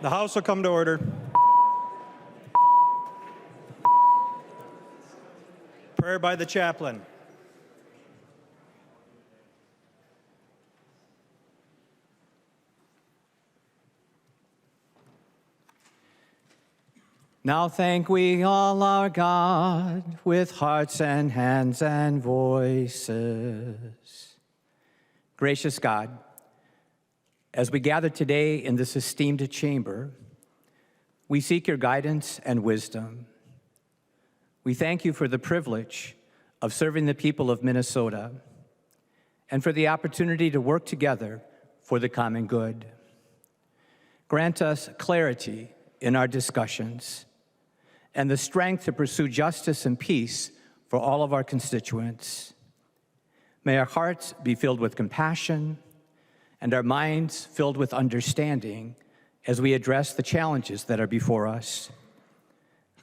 The House will come to order. Prayer by the chaplain. Now thank we all our God with hearts and hands and voices. Gracious God, as we gather today in this esteemed chamber, we seek your guidance and wisdom. We thank you for the privilege of serving the people of Minnesota and for the opportunity to work together for the common good. Grant us clarity in our discussions and the strength to pursue justice and peace for all of our constituents. May our hearts be filled with compassion and our minds filled with understanding as we address the challenges that are before us.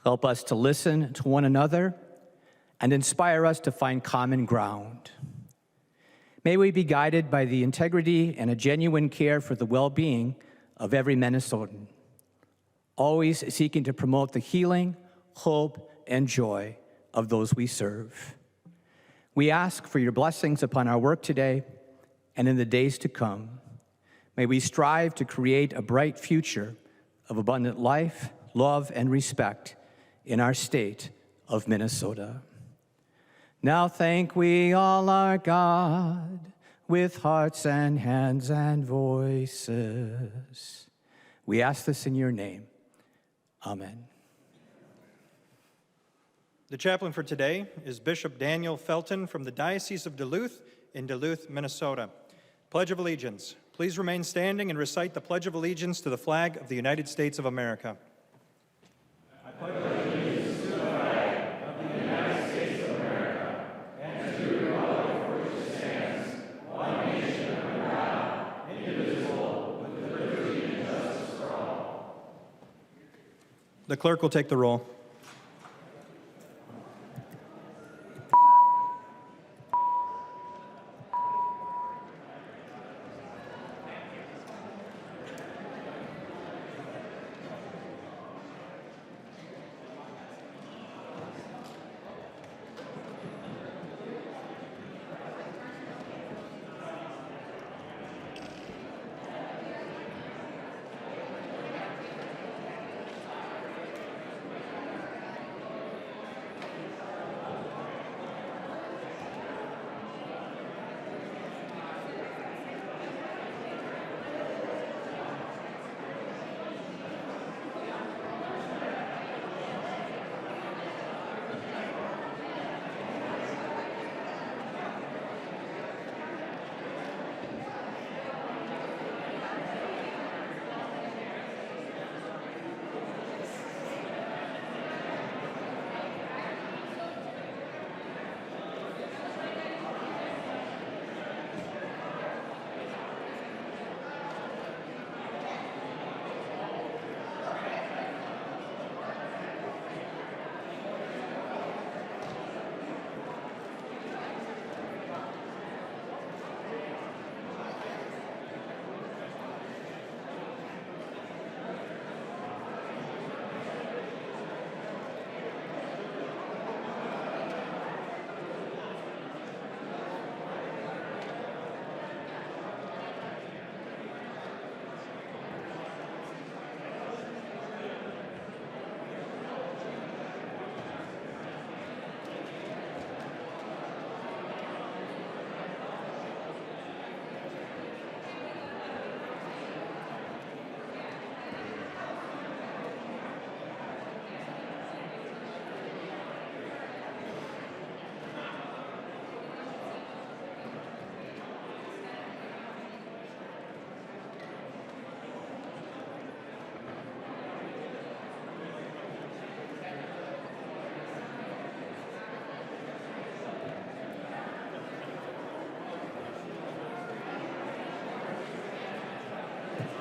Help us to listen to one another and inspire us to find common ground. May we be guided by the integrity and a genuine care for the well-being of every Minnesotan, always seeking to promote the healing, hope, and joy of those we serve. We ask for your blessings upon our work today and in the days to come. May we strive to create a bright future of abundant life, love, and respect in our state of Minnesota. Now thank we all our God with hearts and hands and voices. We ask this in your name. Amen. The chaplain for today is Bishop Daniel Felton from the Diocese of Duluth in Duluth, Minnesota. Pledge of Allegiance. Please remain standing and recite the Pledge of Allegiance to the flag of the United States of America. I pledge allegiance to the flag of the United States of America and to the republic for which it stands, one nation under God, indivisible, with liberty and justice for all. The clerk will take the roll.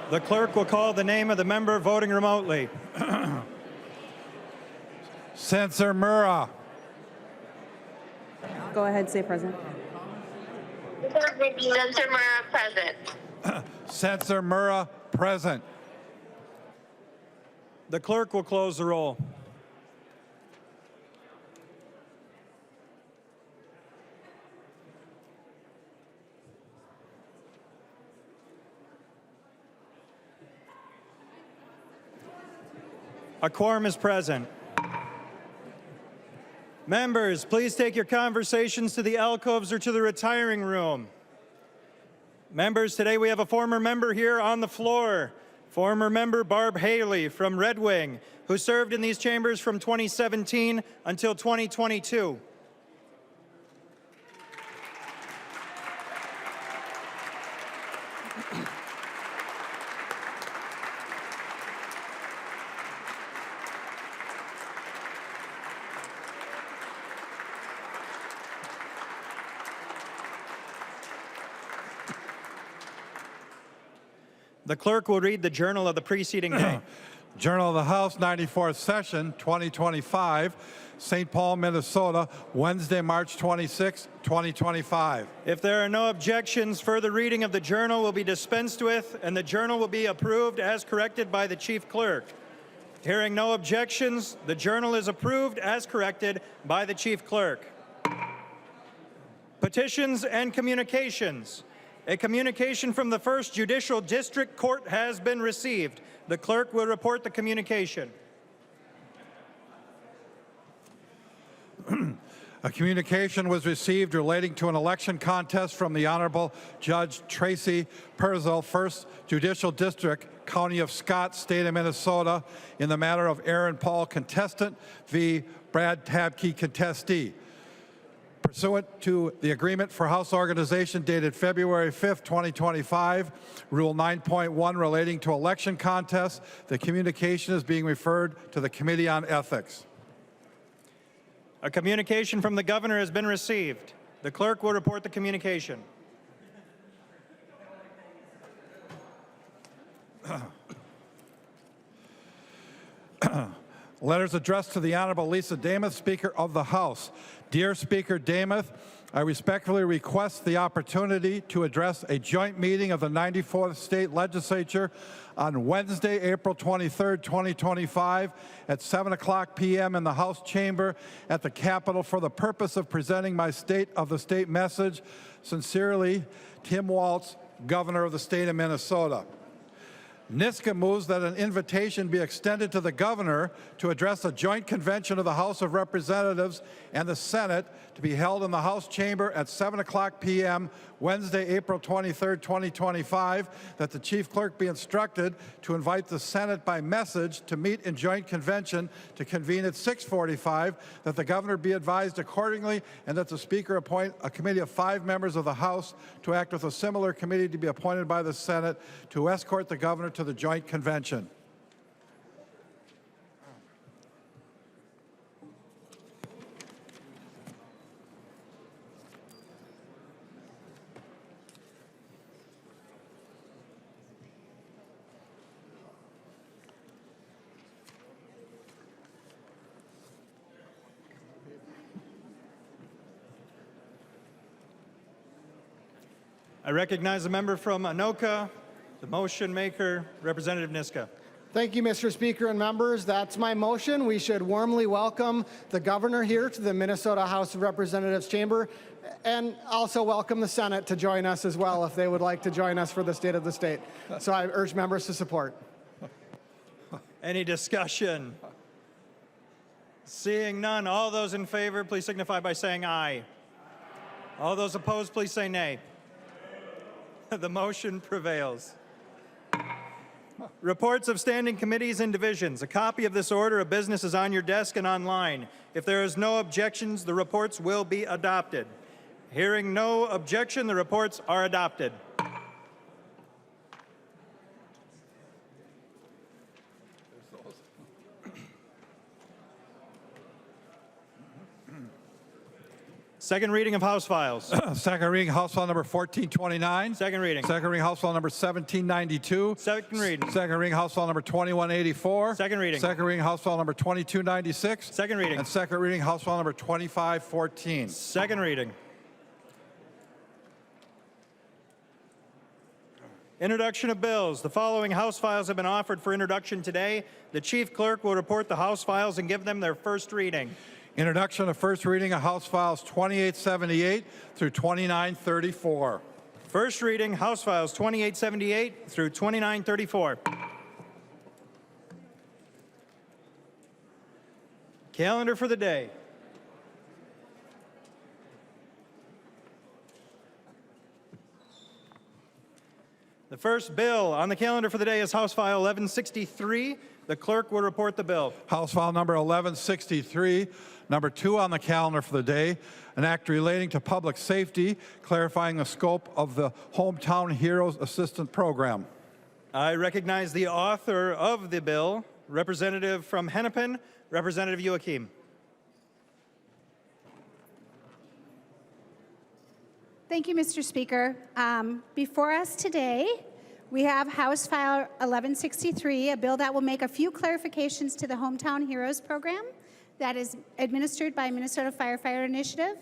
The clerk will call the name of the member voting remotely. Senator Murrah. Go ahead, say present. Senator Murrah, present. Senator Murrah, present. The clerk will close the roll. A quorum is present. Members, please take your conversations to the alcoves or to the retiring room. Members, today we have a former member here on the floor, former member Barb Haley from Red Wing, who served in these chambers from 2017 until 2022. The clerk will read the journal of the preceding day. Journal of the House, 94th Session, 2025, St. Paul, Minnesota, Wednesday, March 26, 2025. If there are no objections, further reading of the journal will be dispensed with, and the journal will be approved as corrected by the chief clerk. Hearing no objections, the journal is approved as corrected by the chief clerk. Petitions and communications. A communication from the 1st Judicial District Court has been received. The clerk will report the communication. A communication was received relating to an election contest from the Honorable Judge Tracy, Perzel, 1st Judicial District, County of Scott, State of Minnesota, in the matter of Aaron Paul contestant v. Brad Tabke contestee. Pursuant to the Agreement for House Organization dated February 5, 2025, Rule 9.1 relating to election contests, the communication is being referred to the Committee on Ethics. A communication from the governor has been received. The clerk will report the communication. Letters addressed to the Honorable Lisa Dameth, Speaker of the House. Dear Speaker Dameth, I respectfully request the opportunity to address a joint meeting of the 94th State Legislature on Wednesday, April 23, 2025 at 7:00 p.m. in the House chamber at the Capitol for the purpose of presenting my State of the State message. Sincerely, Tim Waltz, Governor of the State of Minnesota. NISCA moves that an invitation be extended to the governor to address a joint convention of the House of Representatives and the Senate to be held in the House chamber at 7:00 p.m. Wednesday, April 23, 2025, that the chief clerk be instructed to invite the Senate by message to meet in joint convention to convene at 6:45, that the governor be advised accordingly, and that the Speaker appoint a committee of 5 members of the House to act with a similar committee to be appointed by the Senate to escort the governor to the joint convention. I recognize a member from Anoka, the motion maker, Representative Niska. Thank you, Mr. Speaker and members. That's my motion. We should warmly welcome the governor here to the Minnesota House of Representatives chamber, and also welcome the Senate to join us as well if they would like to join us for the State of the State. So I urge members to support. Any discussion? Seeing none, all those in favor, please signify by saying aye. All those opposed, please say nay. The motion prevails. Reports of standing committees and divisions. A copy of this order of business is on your desk and online. If there is no objections, the reports will be adopted. Hearing no objection, the reports are adopted. Second reading of House files. Second reading, House File number 1429. Second reading. Second reading, House File number 1792. Second reading. Second reading, House File number 2184. Second reading. Second reading, House File number 2296. Second reading. And second reading, House File number 2514. Second reading. Introduction of bills. The following House files have been offered for introduction today. The Chief Clerk will report the House files and give them their first reading. Introduction of first reading of House Files 2878 through 2934. First reading, House Files 2878 through 2934. Calendar for the day. The first bill on the calendar for the day is House File 1163. The clerk will report the bill. House File number 1163, number 2 on the calendar for the day, an act relating to public safety, clarifying the scope of the Hometown Heroes Assistance Program. I recognize the author of the bill, Representative from Hennepin, Representative Youakim. Thank you, Mr. Speaker. Before us today, we have House File 1163, a bill that will make a few clarifications to the Hometown Heroes program that is administered by Minnesota Firefighter Initiative.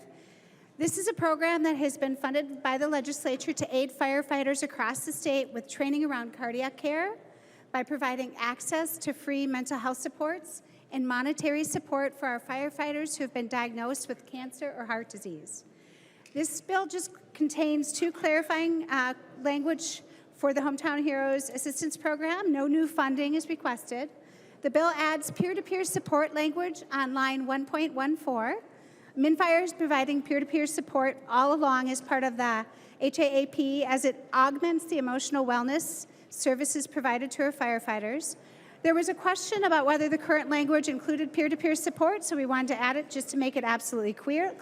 This is a program that has been funded by the legislature to aid firefighters across the state with training around cardiac care by providing access to free mental health supports and monetary support for our firefighters who have been diagnosed with cancer or heart disease. This bill just contains 2 clarifying language for the Hometown Heroes Assistance Program. No new funding is requested. The bill adds peer-to-peer support language on line 1.14. MnFire is providing peer-to-peer support all along as part of the HAAP as it augments the emotional wellness services provided to our firefighters. There was a question about whether the current language included peer-to-peer support, so we wanted to add it just to make it absolutely clear.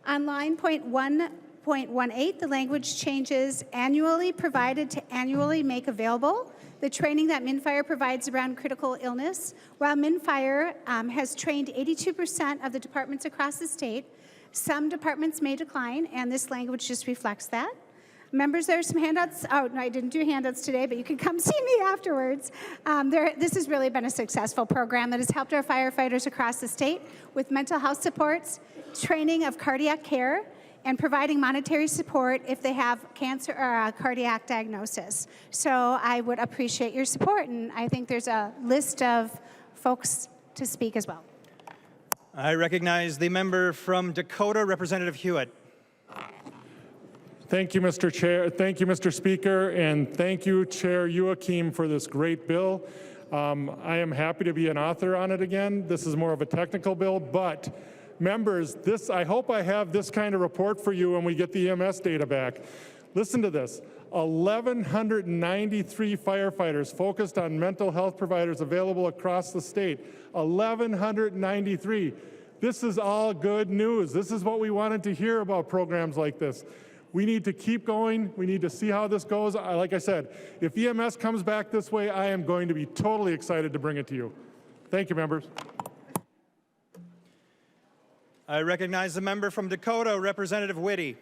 On line 1.18, the language changes annually provided to annually make available the training that MnFire provides around critical illness. While MnFire has trained 82% of the departments across the state, some departments may decline, and this language just reflects that. Members, there are some handouts. Oh, no, I didn't do handouts today, but you can come see me afterwards. This has really been a successful program that has helped our firefighters across the state with mental health supports, training of cardiac care, and providing monetary support if they have cancer or a cardiac diagnosis. So I would appreciate your support, and I think there's a list of folks to speak as well. I recognize the member from Dakota, Representative Hewitt. Thank you, Mr. Chair. Thank you, Mr. Speaker, and thank you, Chair Youakim, for this great bill. I am happy to be an author on it again. This is more of a technical bill, but members, I hope I have this kind of report for you when we get the EMS data back. Listen to this. 1,193 firefighters focused on mental health providers available across the state. 1,193. This is all good news. This is what we wanted to hear about programs like this. We need to keep going. We need to see how this goes. Like I said, if EMS comes back this way, I am going to be totally excited to bring it to you. Thank you, members. I recognize the member from Dakota, Representative Whitty.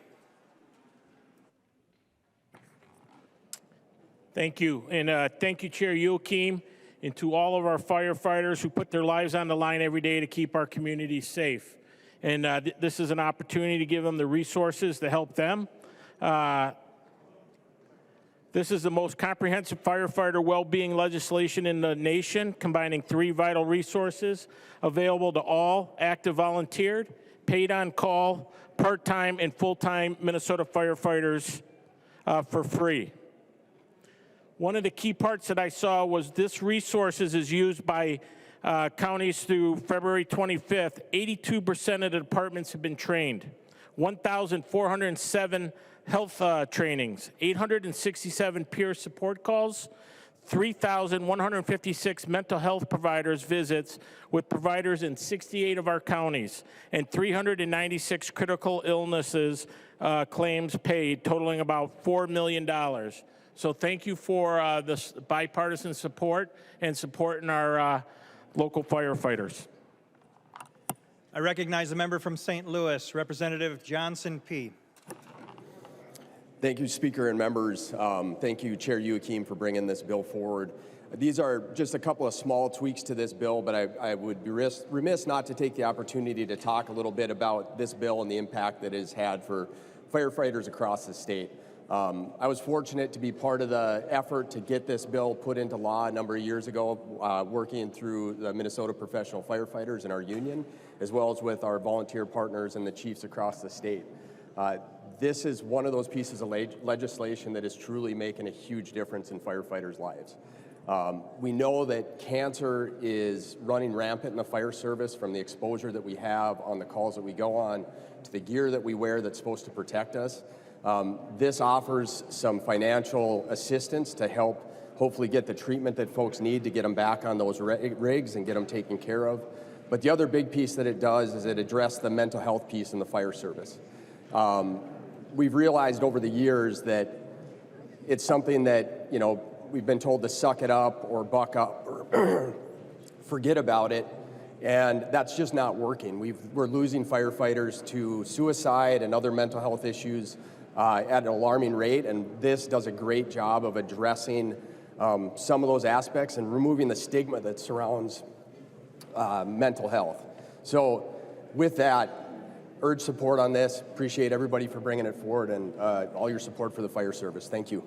Thank you, and thank you, Chair Youakim, and to all of our firefighters who put their lives on the line every day to keep our communities safe. And this is an opportunity to give them the resources to help them. This is the most comprehensive firefighter well-being legislation in the nation, combining 3 vital resources available to all active volunteered, paid on call, part-time and full-time Minnesota firefighters for free. One of the key parts that I saw was this resources is used by counties through February 25th. 82% of the departments have been trained. 1,407 health trainings, 867 peer support calls, 3,156 mental health providers visits with providers in 68 of our counties, and 396 critical illnesses claims paid, totaling about $4 million. So thank you for this bipartisan support and supporting our local firefighters. I recognize the member from St. Louis, Representative Johnson P. Thank you, Speaker and members. Thank you, Chair Youakim, for bringing this bill forward. These are just a couple of small tweaks to this bill, but I would be remiss not to take the opportunity to talk a little bit about this bill and the impact that it has had for firefighters across the state. I was fortunate to be part of the effort to get this bill put into law a number of years ago, working through the Minnesota Professional Firefighters and our union, as well as with our volunteer partners and the chiefs across the state. This is one of those pieces of legislation that is truly making a huge difference in firefighters' lives. We know that cancer is running rampant in the fire service from the exposure that we have on the calls that we go on to the gear that we wear that's supposed to protect us. This offers some financial assistance to help hopefully get the treatment that folks need to get them back on those rigs and get them taken care of. But the other big piece that it does is it addresses the mental health piece in the fire service. We've realized over the years that it's something that, you know, we've been told to suck it up or buck up or forget about it, and that's just not working. We're losing firefighters to suicide and other mental health issues at an alarming rate, and this does a great job of addressing some of those aspects and removing the stigma that surrounds mental health. So with that, urge support on this. Appreciate everybody for bringing it forward and all your support for the fire service. Thank you.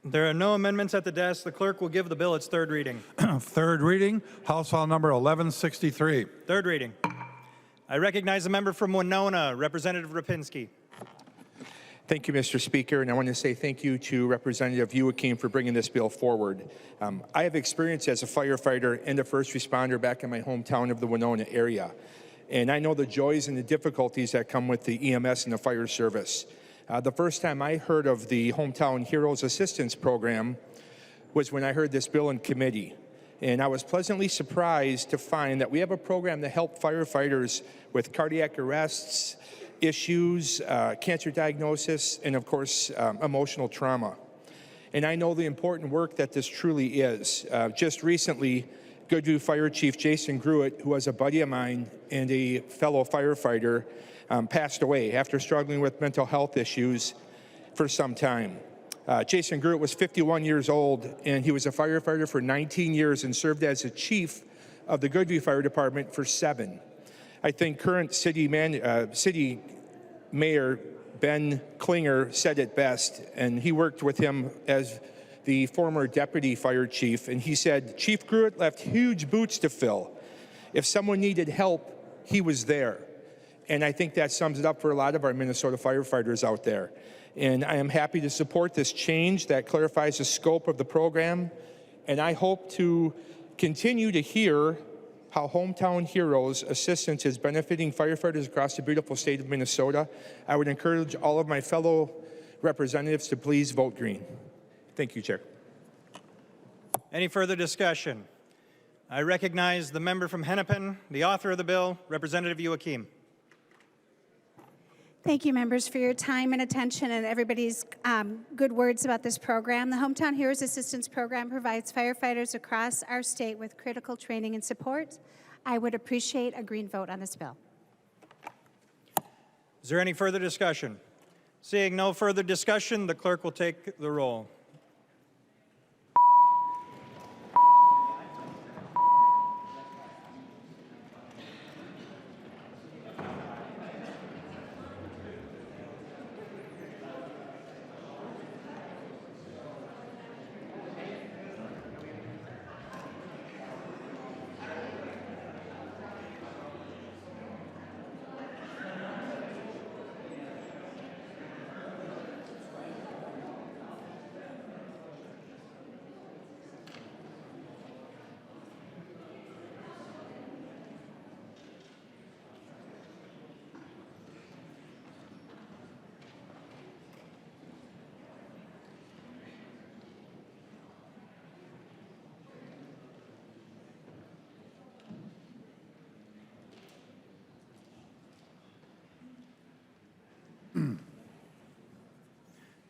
There are no amendments at the desk. The clerk will give the bill its third reading. Third reading, House File Number 1163. Third reading. I recognize the member from Winona, Representative Rapinski. Thank you, Mr. Speaker, and I want to say thank you to Representative Youakim for bringing this bill forward. I have experience as a firefighter and a first responder back in my hometown of the Winona area, and I know the joys and the difficulties that come with the EMS and the fire service. The first time I heard of the Hometown Heroes Assistance Program was when I heard this bill in committee, and I was pleasantly surprised to find that we have a program to help firefighters with cardiac arrests, issues, cancer diagnosis, and of course, emotional trauma. And I know the important work that this truly is. Just recently, Goodview Fire Chief Jason Gruitt, who was a buddy of mine and a fellow firefighter, passed away after struggling with mental health issues for some time. Jason Gruitt was 51 years old, and he was a firefighter for 19 years and served as the chief of the Goodview Fire Department for 7. I think current city Mayor Ben Klinger said it best, and he worked with him as the former deputy fire chief, and he said, Chief Gruitt left huge boots to fill. If someone needed help, he was there. And I think that sums it up for a lot of our Minnesota firefighters out there. And I am happy to support this change that clarifies the scope of the program, and I hope to continue to hear how Hometown Heroes Assistance is benefiting firefighters across the beautiful state of Minnesota. I would encourage all of my fellow representatives to please vote green. Thank you, Chair. Any further discussion? I recognize the member from Hennepin, the author of the bill, Representative Youakim. Thank you, members, for your time and attention and everybody's good words about this program. The Hometown Heroes Assistance Program provides firefighters across our state with critical training and support. I would appreciate a green vote on this bill. Is there any further discussion? Seeing no further discussion, the clerk will take the roll.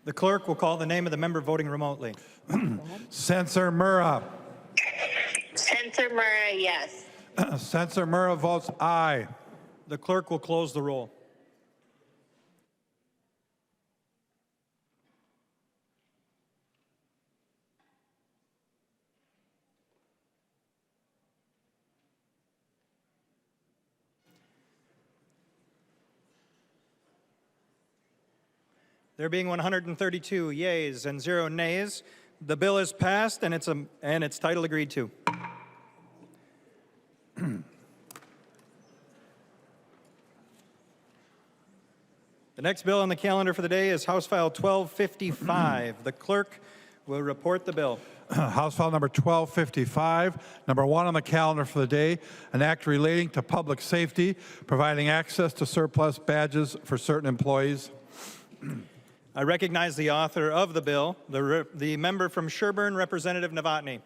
The clerk will call the name of the member voting remotely. Censor Murrah. Censor Murrah, yes. Censor Murrah votes aye. The clerk will close the roll. There being 132 yeas and 0 nays, the bill is passed and its title agreed to. The next bill on the calendar for the day is House File 1255. The clerk will report the bill. House File number 1255, number 1 on the calendar for the day, an act relating to public safety, providing access to surplus badges for certain employees. I recognize the author of the bill, the member from Sherburne, Representative Novotny.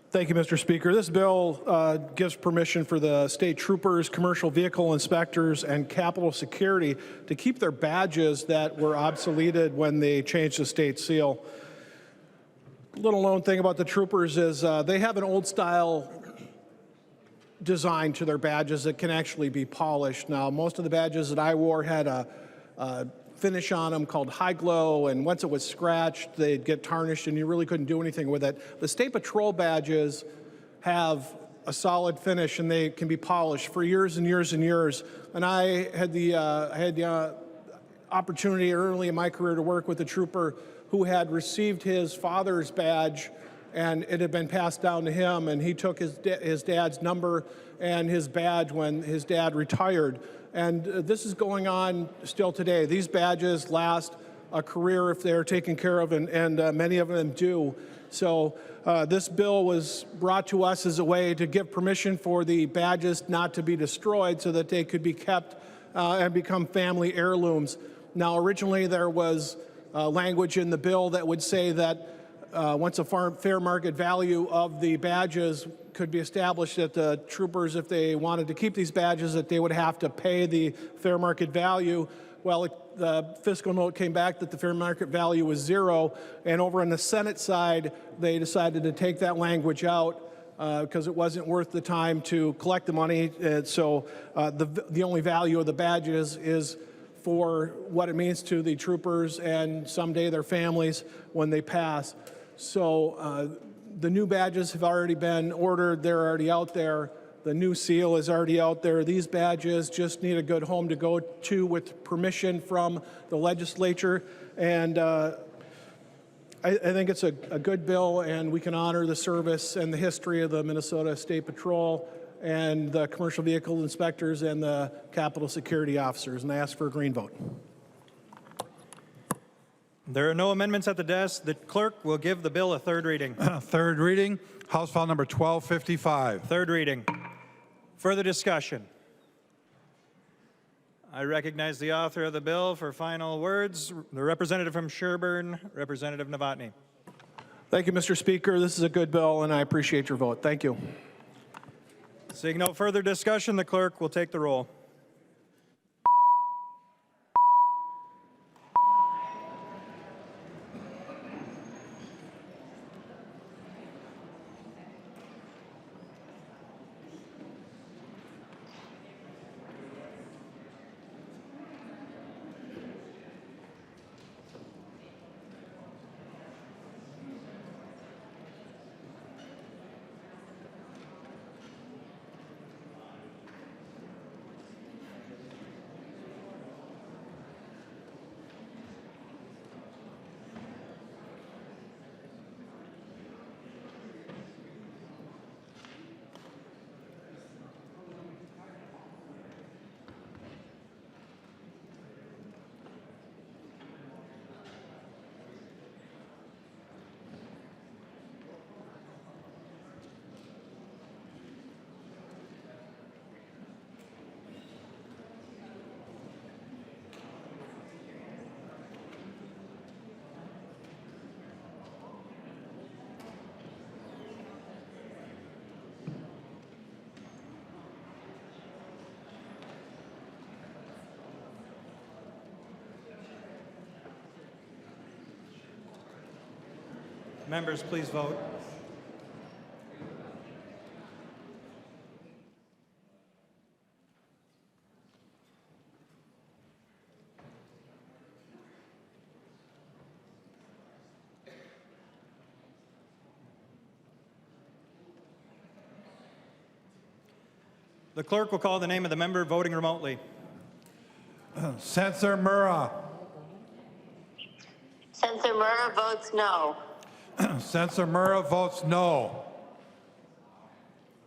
Thank you, Mr. Speaker. This bill gives permission for the state troopers, commercial vehicle inspectors, and Capitol Security to keep their badges that were obsoleted when they changed the state seal. Little known thing about the troopers is they have an old style design to their badges that can actually be polished. Now, most of the badges that I wore had a finish on them called high glow, and once it was scratched, they'd get tarnished and you really couldn't do anything with it. The state patrol badges have a solid finish and they can be polished for years and years and years. And I had the opportunity early in my career to work with a trooper who had received his father's badge and it had been passed down to him, and he took his dad's number and his badge when his dad retired. And this is going on still today. These badges last a career if they're taken care of, and many of them do. So this bill was brought to us as a way to give permission for the badges not to be destroyed so that they could be kept and become family heirlooms. Now, originally there was language in the bill that would say that once a fair market value of the badges could be established, that the troopers, if they wanted to keep these badges, that they would have to pay the fair market value. Well, the fiscal note came back that the fair market value was 0, and over on the Senate side, they decided to take that language out because it wasn't worth the time to collect the money. So the only value of the badges is for what it means to the troopers and someday their families when they pass. So the new badges have already been ordered. They're already out there. The new seal is already out there. These badges just need a good home to go to with permission from the legislature. And I think it's a good bill, and we can honor the service and the history of the Minnesota State Patrol and the commercial vehicle inspectors and the Capitol Security officers. And I ask for a green vote. There are no amendments at the desk. The clerk will give the bill a third reading. Third reading, House File number 1255. Third reading. Further discussion. I recognize the author of the bill for final words, the representative from Sherburne, Representative Novotny. Thank you, Mr. Speaker. This is a good bill, and I appreciate your vote. Thank you. Seeing no further discussion, the clerk will take the roll. Members, please vote. The clerk will call the name of the member voting remotely. Censor Murrah. Censor Murrah votes no. Censor Murrah votes no.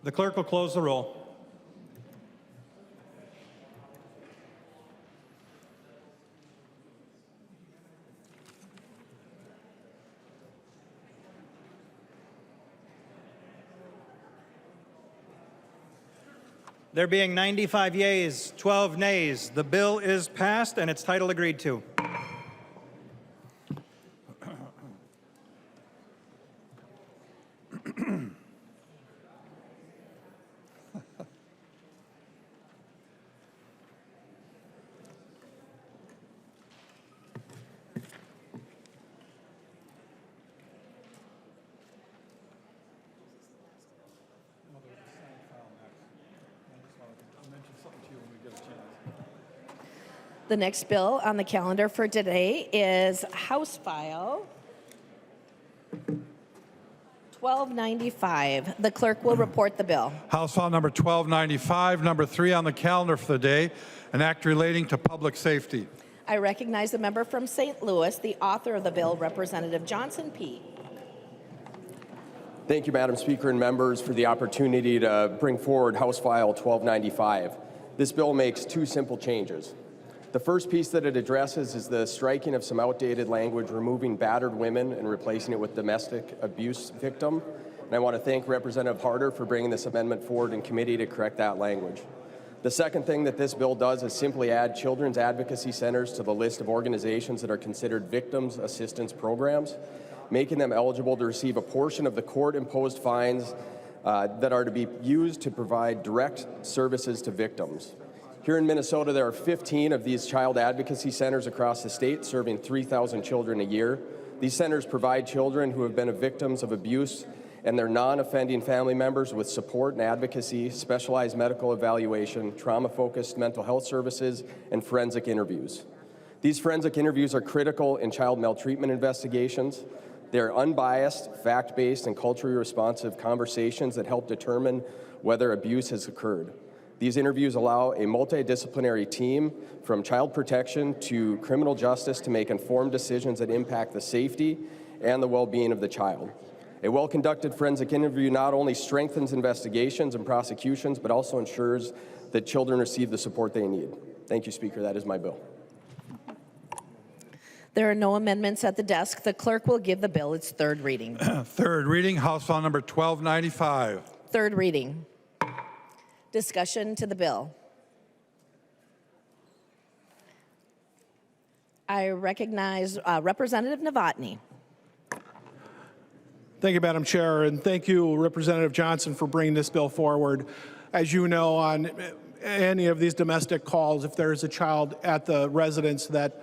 The clerk will close the roll. There being 95 yeas, 12 nays, the bill is passed and its title agreed to. The next bill on the calendar for today is House File 1295. The clerk will report the bill. House File number 1295, number 3 on the calendar for the day, an act relating to public safety. I recognize the member from St. Louis, the author of the bill, Representative Johnson P. Thank you, Madam Speaker and members, for the opportunity to bring forward House File 1295. This bill makes 2 simple changes. The first piece that it addresses is the striking of some outdated language, removing battered women and replacing it with domestic abuse victim. And I want to thank Representative Harder for bringing this amendment forward in committee to correct that language. The second thing that this bill does is simply add children's advocacy centers to the list of organizations that are considered victims assistance programs, making them eligible to receive a portion of the court-imposed fines that are to be used to provide direct services to victims. Here in Minnesota, there are 15 of these child advocacy centers across the state, serving 3,000 children a year. These centers provide children who have been victims of abuse and their non-offending family members with support and advocacy, specialized medical evaluation, trauma-focused mental health services, and forensic interviews. These forensic interviews are critical in child maltreatment investigations. They are unbiased, fact-based, and culturally responsive conversations that help determine whether abuse has occurred. These interviews allow a multidisciplinary team from child protection to criminal justice to make informed decisions that impact the safety and the well-being of the child. A well-conducted forensic interview not only strengthens investigations and prosecutions, but also ensures that children receive the support they need. Thank you, Speaker. That is my bill. There are no amendments at the desk. The clerk will give the bill its third reading. Third reading, House File number 1295. Third reading. Discussion to the bill. I recognize Representative Novotny. Thank you, Madam Chair, and thank you, Representative Johnson, for bringing this bill forward. As you know, on any of these domestic calls, if there is a child at the residence that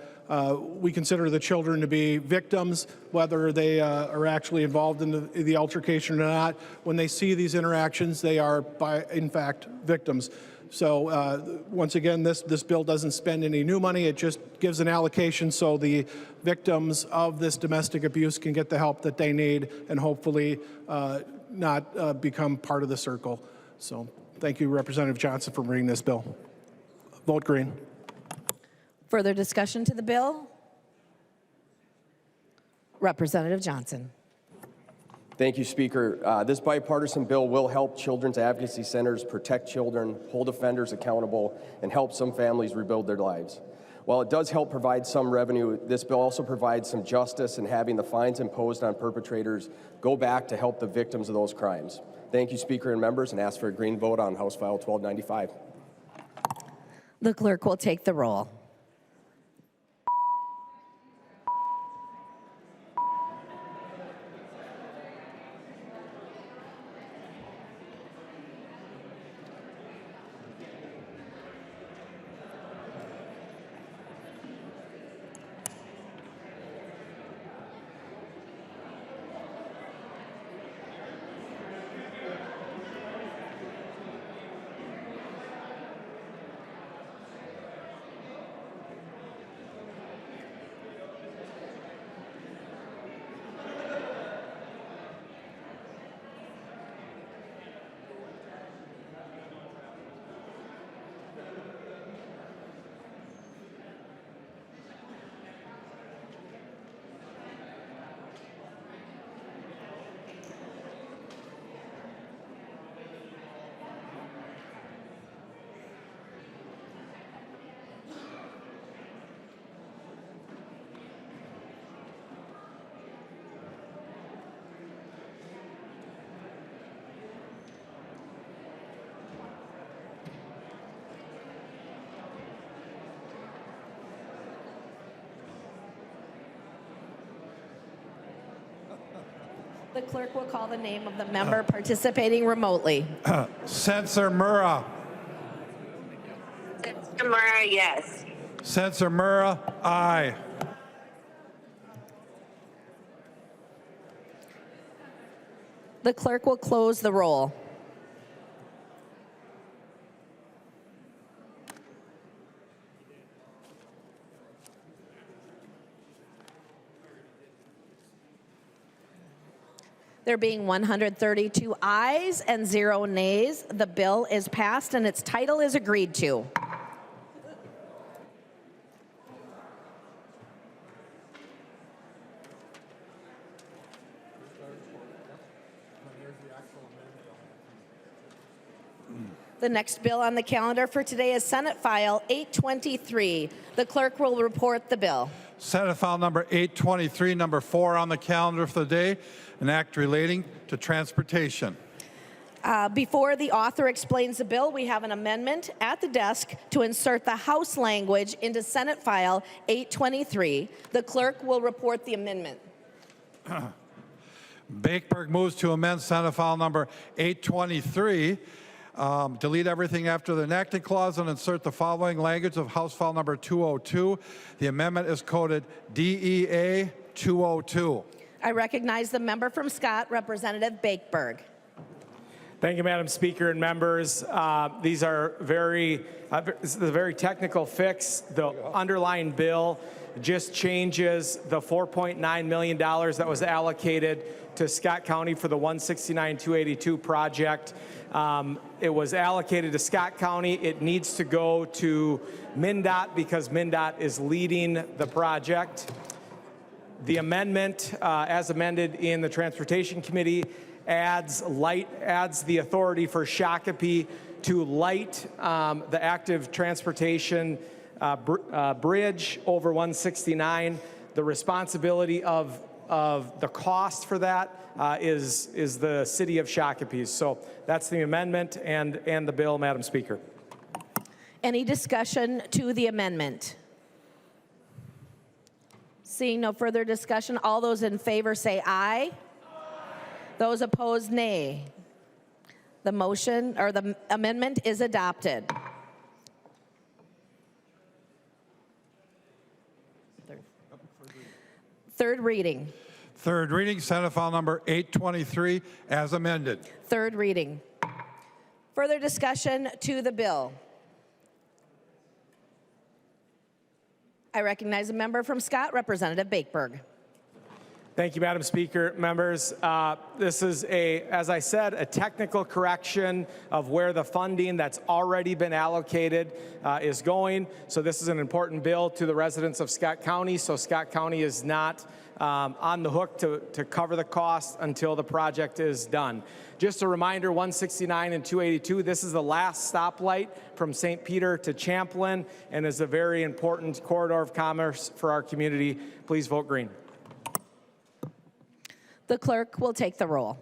we consider the children to be victims, whether they are actually involved in the altercation or not. When they see these interactions, they are, in fact, victims. So once again, this bill doesn't spend any new money. It just gives an allocation so the victims of this domestic abuse can get the help that they need and hopefully not become part of the circle. So thank you, Representative Johnson, for bringing this bill. Vote green. Further discussion to the bill? Representative Johnson. Thank you, Speaker. This bipartisan bill will help children's advocacy centers protect children, hold offenders accountable, and help some families rebuild their lives. While it does help provide some revenue, this bill also provides some justice in having the fines imposed on perpetrators go back to help the victims of those crimes. Thank you, Speaker and members, and ask for a green vote on House File 1295. The clerk will take the roll. The clerk will call the name of the member participating remotely. Censor Murrah. Censor Murrah, yes. Censor Murrah, aye. The clerk will close the roll. There being 132 ayes and 0 nays, the bill is passed and its title is agreed to. The next bill on the calendar for today is Senate File 823. The clerk will report the bill. Senate File number 823, number 4 on the calendar for the day, an act relating to transportation. Before the author explains the bill, we have an amendment at the desk to insert the House language into Senate File 823. The clerk will report the amendment. Bakeberg moves to amend Senate File number 823. Delete everything after the enacted clause and insert the following language of House File number 202. The amendment is coded DEA 202. I recognize the member from Scott, Representative Bakeberg. Thank you, Madam Speaker and members. These are this is a very technical fix. The underlying bill just changes the $4.9 million that was allocated to Scott County for the 169-282 project. It was allocated to Scott County. It needs to go to MnDOT because MnDOT is leading the project. The amendment, as amended in the Transportation Committee, adds the authority for Shakopee to light the active transportation bridge over 169. The responsibility of the cost for that is the city of Shakopee. So that's the amendment and the bill, Madam Speaker. Any discussion to the amendment? Seeing no further discussion, all those in favor say aye. Those opposed, nay. The motion or the amendment is adopted. Third reading. Third reading, Senate File number 823, as amended. Third reading. Further discussion to the bill. I recognize a member from Scott, Representative Bakeberg. Thank you, Madam Speaker. Members, this is as I said, a technical correction of where the funding that's already been allocated is going. So this is an important bill to the residents of Scott County. So Scott County is not on the hook to cover the cost until the project is done. Just a reminder, 169 and 282, this is the last stoplight from St. Peter to Champlin and is a very important corridor of commerce for our community. Please vote green. The clerk will take the roll.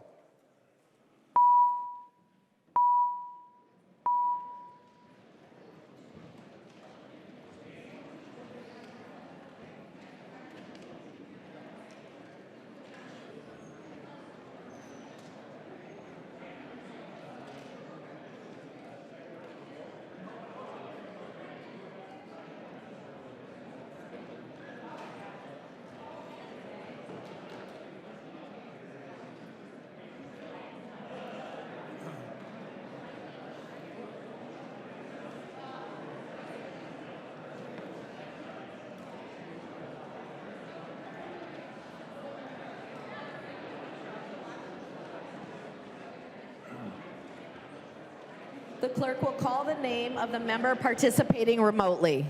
The clerk will call the name of the member participating remotely.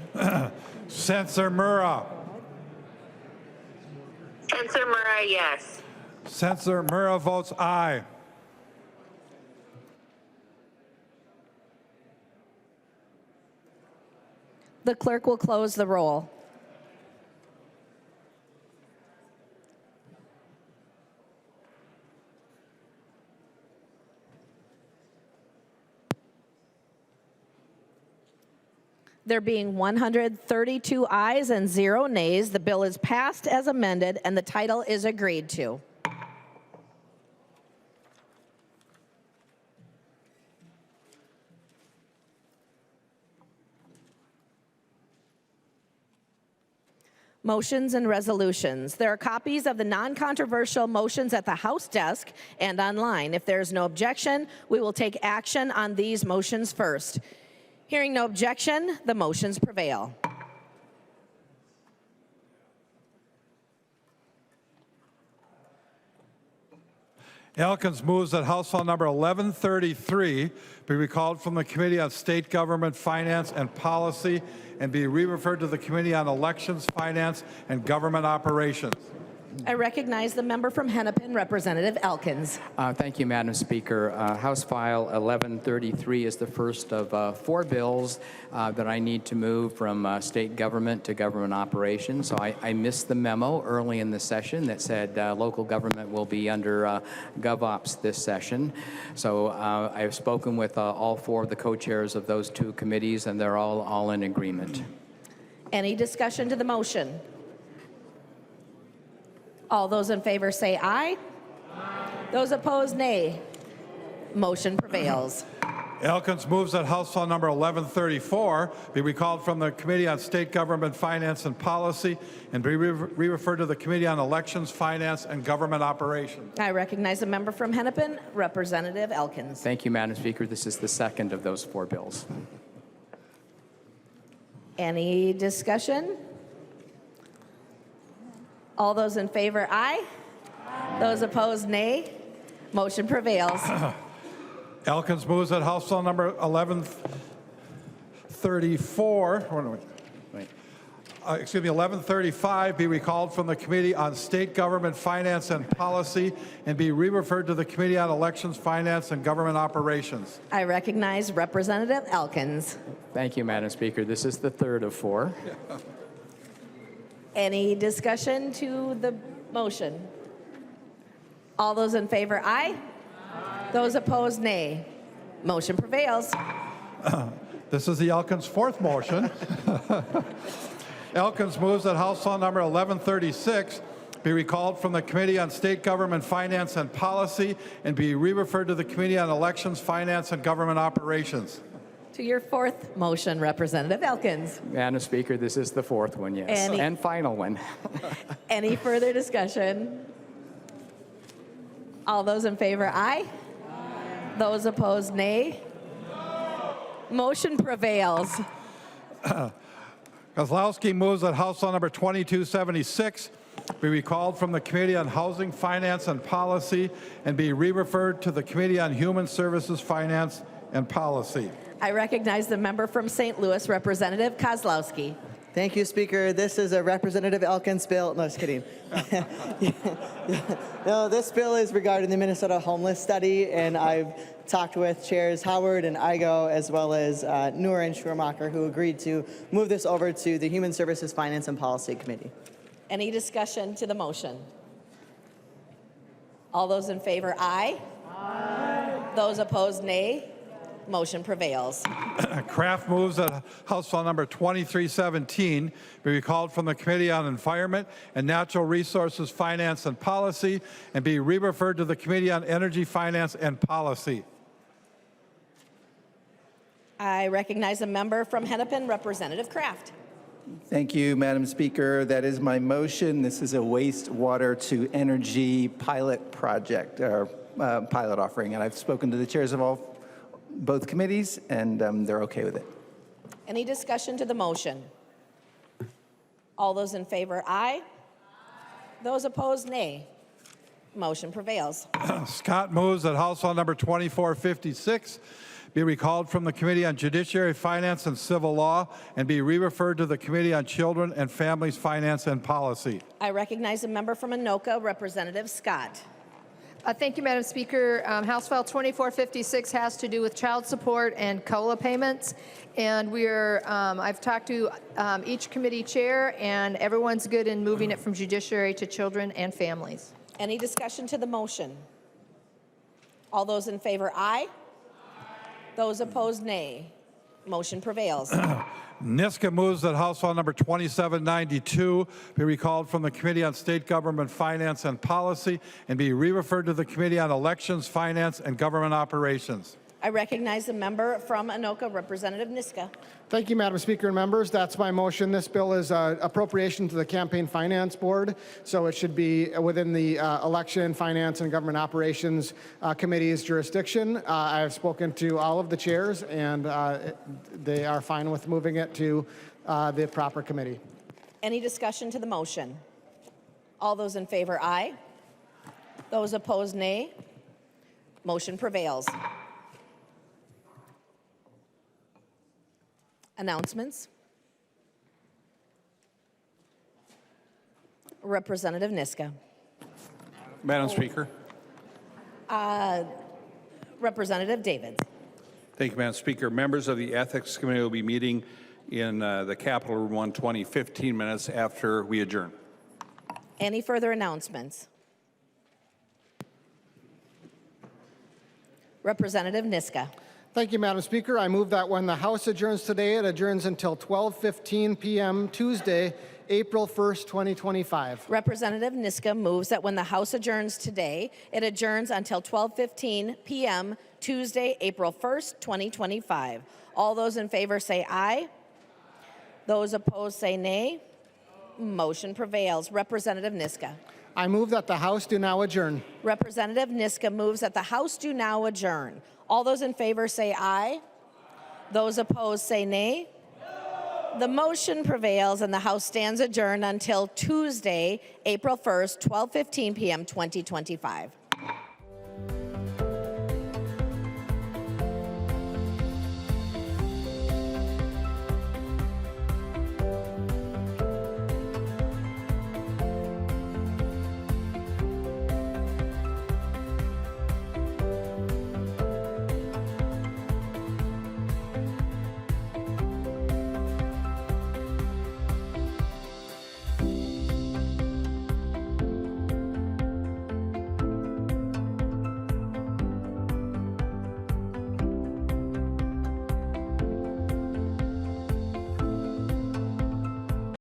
Censor Murrah. Censor Murrah, yes. Censor Murrah votes aye. The clerk will close the roll. There being 132 ayes and 0 nays, the bill is passed as amended and the title is agreed to. Motions and resolutions. There are copies of the non-controversial motions at the House desk and online. If there is no objection, we will take action on these motions first. Hearing no objection, the motions prevail. Elkins moves that House File Number 1133 be recalled from the Committee on State Government, Finance, and Policy and be re-referred to the Committee on Elections, Finance, and Government Operations. I recognize the member from Hennepin, Representative Elkins. Thank you, Madam Speaker. House File 1133 is the first of 4 bills that I need to move from state government to government operations. So I missed the memo early in the session that said local government will be under GovOps this session. So I have spoken with all 4 of the co-chairs of those 2 committees, and they're all in agreement. Any discussion to the motion? All those in favor say aye. Aye. Those opposed, nay. Motion prevails. Elkins moves that House File Number 1134 be recalled from the Committee on State Government, Finance, and Policy and be re-referred to the Committee on Elections, Finance, and Government Operations. I recognize a member from Hennepin, Representative Elkins. Thank you, Madam Speaker. This is the second of those 4 bills. Any discussion? All those in favor, aye. Aye. Those opposed, nay. Motion prevails. Elkins moves that House File Number 1134, 1135 be recalled from the Committee on State Government, Finance, and Policy and be re-referred to the Committee on Elections, Finance, and Government Operations. I recognize Representative Elkins. Thank you, Madam Speaker. This is the third of 4. Any discussion to the motion? All those in favor, aye. Aye. Those opposed, nay. Motion prevails. This is the Elkins' 4th motion. Elkins moves that House File Number 1136 be recalled from the Committee on State Government, Finance, and Policy and be re-referred to the Committee on Elections, Finance, and Government Operations. To your 4th motion, Representative Elkins. Madam Speaker, this is the 4th one, yes, and final one. Any further discussion? All those in favor, aye. Aye. Those opposed, nay. No. Motion prevails. Kozlowski moves that House File Number 2276 be recalled from the Committee on Housing, Finance, and Policy and be re-referred to the Committee on Human Services, Finance, and Policy. I recognize the member from St. Louis, Representative Kozlowski. Thank you, Speaker. This is a Representative Elkins bill. No, just kidding. No, this bill is regarding the Minnesota homeless study, and I've talked with Chairs Howard and Igo, as well as Noor and Schurmacher, who agreed to move this over to the Human Services, Finance, and Policy Committee. Any discussion to the motion? All those in favor, aye. Aye. Those opposed, nay. Motion prevails. Kraft moves that House File Number 2317 be recalled from the Committee on Environment and Natural Resources, Finance, and Policy and be re-referred to the Committee on Energy, Finance, and Policy. I recognize a member from Hennepin, Representative Kraft. Thank you, Madam Speaker. That is my motion. This is a wastewater to energy pilot project, or pilot offering, and I've spoken to the chairs of both committees, and they're okay with it. Any discussion to the motion? All those in favor, aye. Aye. Those opposed, nay. Motion prevails. Scott moves that House File Number 2456 be recalled from the Committee on Judiciary, Finance, and Civil Law and be re-referred to the Committee on Children and Families, Finance, and Policy. I recognize a member from Anoka, Representative Scott. Thank you, Madam Speaker. House File 2456 has to do with child support and COLA payments. And I've talked to each committee chair, and everyone's good in moving it from Judiciary to Children and Families. Any discussion to the motion? All those in favor, aye. Aye. Those opposed, nay. Motion prevails. Niska moves that House File Number 2792 be recalled from the Committee on State Government, Finance, and Policy and be re-referred to the Committee on Elections, Finance, and Government Operations. I recognize the member from Anoka, Representative Niska. Thank you, Madam Speaker and members. That's my motion. This bill is appropriation to the Campaign Finance Board, so it should be within the Election, Finance, and Government Operations Committee's jurisdiction. I have spoken to all of the chairs, and they are fine with moving it to the proper committee. Any discussion to the motion? All those in favor, aye. Those opposed, nay. Motion prevails. Announcements. Representative Niska. Madam Speaker. Representative David. Thank you, Madam Speaker. Members of the Ethics Committee will be meeting in the Capitol Room 120, 15 minutes after we adjourn. Any further announcements? Representative Niska. Thank you, Madam Speaker. I move that when the House adjourns today, it adjourns until 12:15 p.m. Tuesday, April 1st, 2025. Representative Niska moves that when the House adjourns today, it adjourns until 12:15 p.m. Tuesday, April 1st, 2025. All those in favor say aye. Those opposed say nay. Motion prevails. Representative Niska. I move that the House do now adjourn. Representative Niska moves that the House do now adjourn. All those in favor say aye. Those opposed say nay. The motion prevails and the House stands adjourned until Tuesday, April 1st, 12:15 p.m., 2025.